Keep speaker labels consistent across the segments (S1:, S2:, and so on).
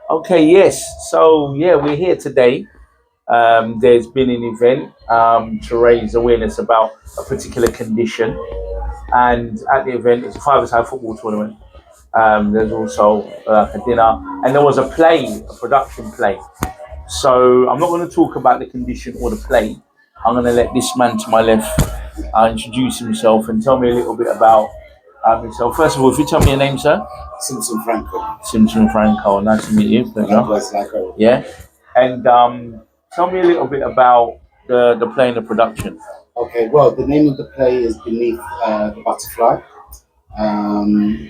S1: Okay, yes. So yeah, we're here today. There's been an event to raise awareness about a particular condition, and at the event, it's a five-a-side football tournament. There's also a dinner, and there was a play, a production play. So I'm not going to talk about the condition or the play. I'm going to let this man to my left introduce himself and tell me a little bit about himself. First of all, if you tell me your name, sir.
S2: Simpson Franco.
S1: Simpson Franco. Nice to meet you. Pleasure.
S2: Likewise, likewise.
S1: Yeah. And tell me a little bit about the play and the production.
S2: Okay, well, the name of the play is Beneath the Butterfly,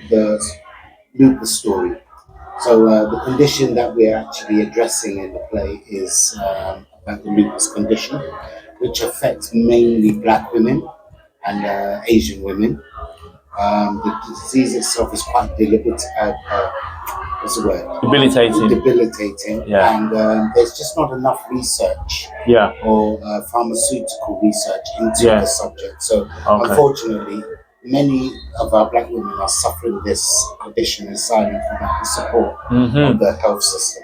S2: the Lupus story. So the condition that we're actually addressing in the play is about the lupus condition, which affects mainly black women and Asian women. The disease itself is quite deliberate, what's the word?
S1: Debilitating.
S2: Debilitating.
S1: Yeah.
S2: And there's just not enough research
S1: Yeah.
S2: or pharmaceutical research into
S1: Yeah.
S2: the subject. So
S1: Okay.
S2: unfortunately, many of our black women are suffering this condition and silent without the support of the health system.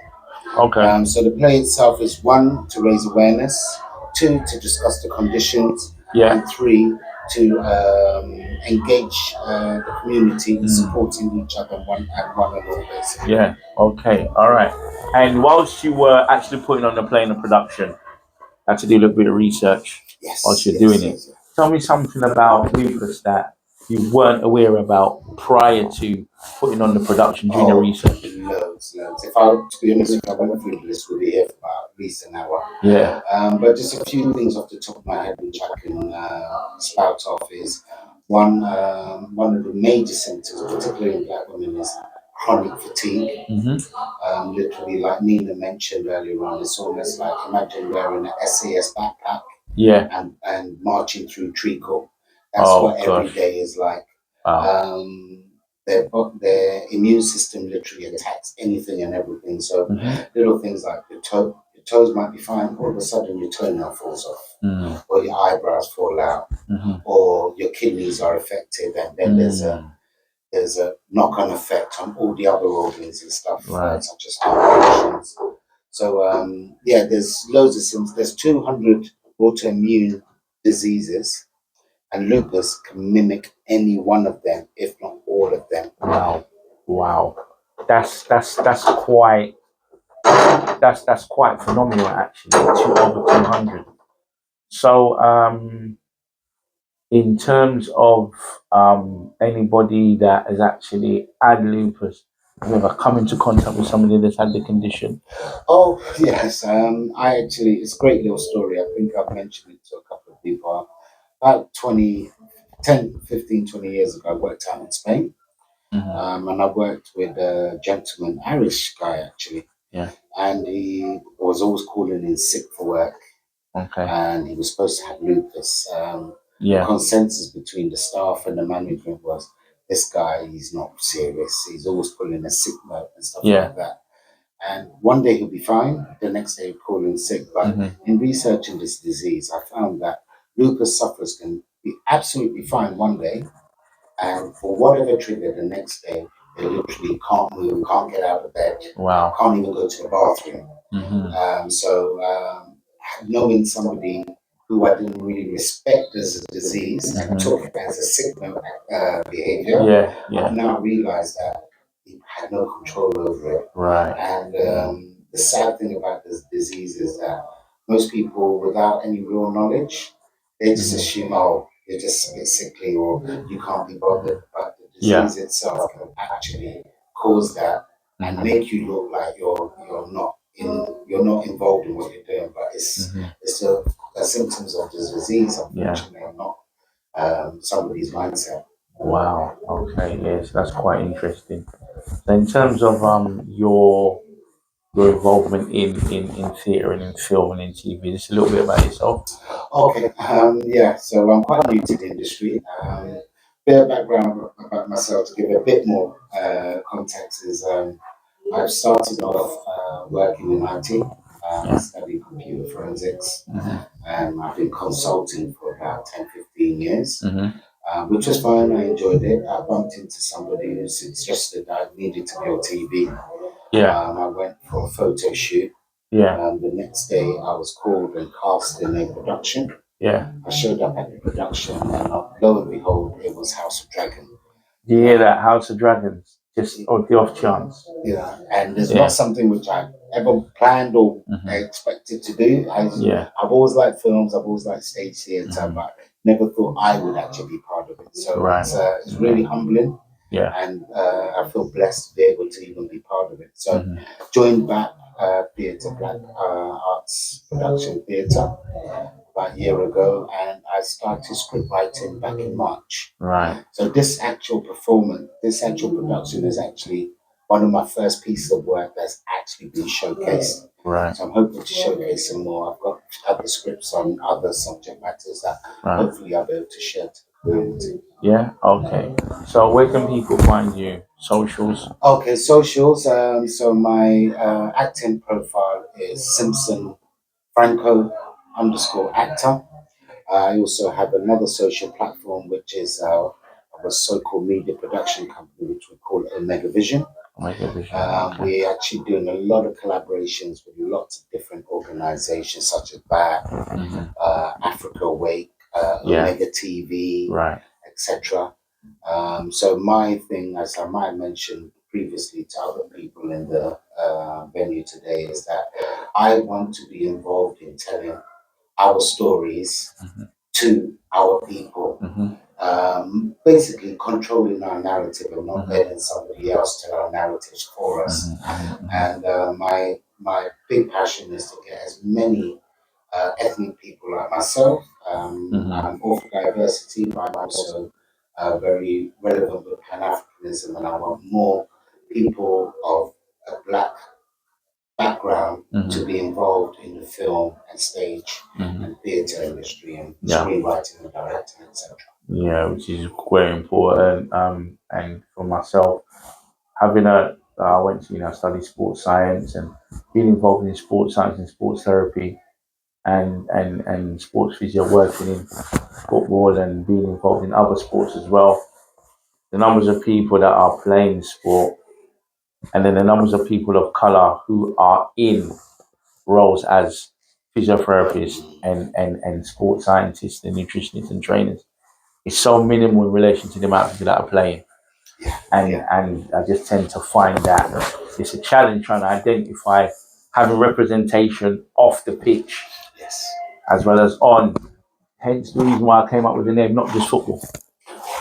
S1: Okay.
S2: So the play itself is one, to raise awareness, two, to discuss the conditions,
S1: Yeah.
S2: and three, to engage the community in supporting each other one and all, basically.
S1: Yeah. Okay. All right. And whilst you were actually putting on the play and the production, had to do a little bit of research
S2: Yes.
S1: whilst you're doing it. Tell me something about lupus that you weren't aware about prior to putting on the production during the research.
S2: Loads. If I, to be honest, if I went through the list, we'll be here for about at least an hour.
S1: Yeah.
S2: But just a few things off the top of my head which I can spout off is one of the major symptoms, particularly in black women, is chronic fatigue. Literally, like Nina mentioned earlier on, it's almost like imagine wearing an SAS backpack.
S1: Yeah.
S2: And marching through treacle. That's what every day is like.
S1: Wow.
S2: Their immune system literally attacks anything and everything. So little things like your toes might be fine, all of a sudden your toenail falls off, or your eyebrows fall out, or your kidneys are affected, and then there's a knock-on effect on all the other organs and stuff, such as heart conditions. So there's loads of symptoms. There's 200 autoimmune diseases, and lupus can mimic any one of them, if not all of them.
S1: Wow. That's quite phenomenal, actually. Over 200. So in terms of anybody that has actually had lupus, have you ever come into contact with somebody that's had the condition?
S2: Oh yes, I actually, it's a great little story. I think I've mentioned it to a couple of people. About 15, 20 years ago, I worked out in Spain. And I worked with a gentleman, Irish guy actually.
S1: Yeah.
S2: And he was always calling in sick for work.
S1: Okay.
S2: And he was supposed to have lupus. The consensus between the staff and the management was, this guy, he's not serious. He's always pulling a sick note and stuff like that. And one day he'll be fine, the next day he'll call in sick. But in researching this disease, I found that lupus sufferers can be absolutely fine one day, and for whatever trigger, the next day they literally can't move, can't get out of bed, can't even go to the bathroom. Knowing somebody who I didn't really respect as a disease and took it as a sick behavior, I've now realized that he had no control over it. And the sad thing about this disease is that most people, without any real knowledge, they just assume, oh, you're just a bit sickly or you can't be bothered. But the disease itself can actually cause that and make you look like you're not involved in what you're doing. But it's the symptoms of the disease, unfortunately, and not somebody's mindset.
S1: Wow. Okay. Yes, that's quite interesting. So in terms of your involvement in theatre and in film and in TV, just a little bit about yourself.
S2: Okay. So I'm quite new to the industry. Bit of background about myself to give a bit more context is I've started off working in IT. Studying computer forensics, and I've been consulting for about 10, 15 years. Which was fine. I enjoyed it. I bumped into somebody who suggested I needed to be on TV. I went got a photo shoot. The next day, I was called and cast in a production. I showed up at the production, and lo and behold, it was House of Dragon.
S1: Do you hear that? House of Dragons? Just on the off chance.
S2: Yeah, and it's not something which I ever planned or expected to do. I've always liked films, I've always liked stage theatre, but never thought I would actually be part of it. So it's really humbling. And I feel blessed to be able to even be part of it. So joined back theatre, Black Arts Production Theatre about a year ago, and I started script writing back in March. So this actual production is actually one of my first pieces of work that's actually been showcased. So I'm hoping to showcase some more. I've got other scripts on other subject matters that hopefully I'll be able to share to the community.
S1: Okay. So where can people find you? Socials?
S2: Okay, socials. So my acting profile is Simpson Franco _actor. I also have another social platform, which is a so-called media production company, which we call Omega Vision. We're actually doing a lot of collaborations with lots of different organizations, such as BAT, Africa Awake, Omega TV, etc. So my thing, as I might have mentioned previously to other people in the venue today, is that I want to be involved in telling our stories to our people. Basically controlling our narrative and not letting somebody else tell our narratives for us. And my big passion is to get as many ethnic people like myself. I'm all for diversity, but I'm also very relevant with Pan-Africanism, and I want more people of a Black background to be involved in the film and stage and theatre industry and screenwriting and directing, etc.
S1: Which is quite important. And for myself, having I went to study sports science and being involved in sports science and sports therapy and sports physio, working in football and being involved in other sports as well. The numbers of people that are playing sport, and then the numbers of people of color who are in roles as physiotherapists and sports scientists and nutritionists and trainers, it's so minimal in relation to the amount of people that are playing. And I just tend to find that it's a challenge trying to identify having representation off the pitch as well as on. Hence the reason why I came up with the name, not just football.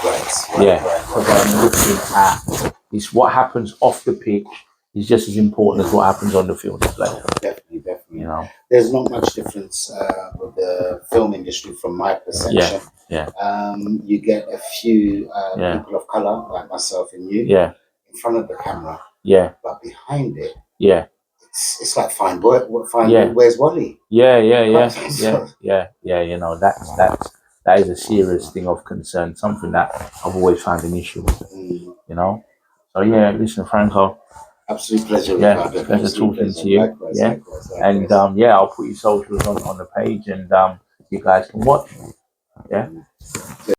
S1: Because I'm looking at it's what happens off the pitch is just as important as what happens on the field of play.
S2: Definitely. There's not much difference with the film industry from my perception. You get a few people of color like myself and you in front of the camera. But behind it, it's like where's Wally?
S1: That is a serious thing of concern, something that I've always found an issue with. So listen, Franco.
S2: Absolute pleasure.
S1: Pleasure talking to you.
S2: Likewise.
S1: And I'll put your socials on the page, and you guys can watch.